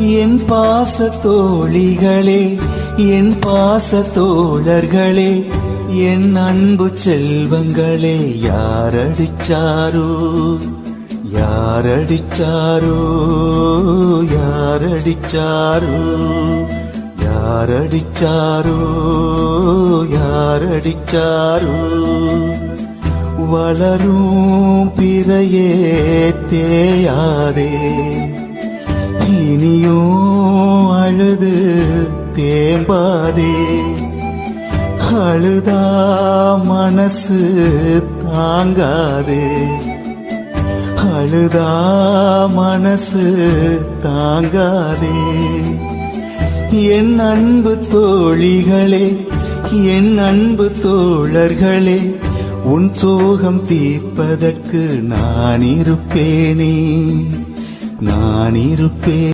என் பாச தோழிகளே, என் பாச தோழர்களே, என் அன்பு செல்வங்களே, யாரடிச்சாரோ யாரடிச்சாரோ யாரடிச்சாரோ யாரடிச்சாரோ யாரடிச்சாரோ. வளரும் பிறையே தேயாதே, இனியும் அழுது தேம்பாதே. அழுதா மனசு தாங்காதே, அழுதா மனசு தாங்காதே. என் அன்பு தோழிகளே, என் அன்பு தோழர்களே, உன் சோகம் தீர்ப்பதற்கு நான் இருப்பேனே, நான் இருப்பேன்.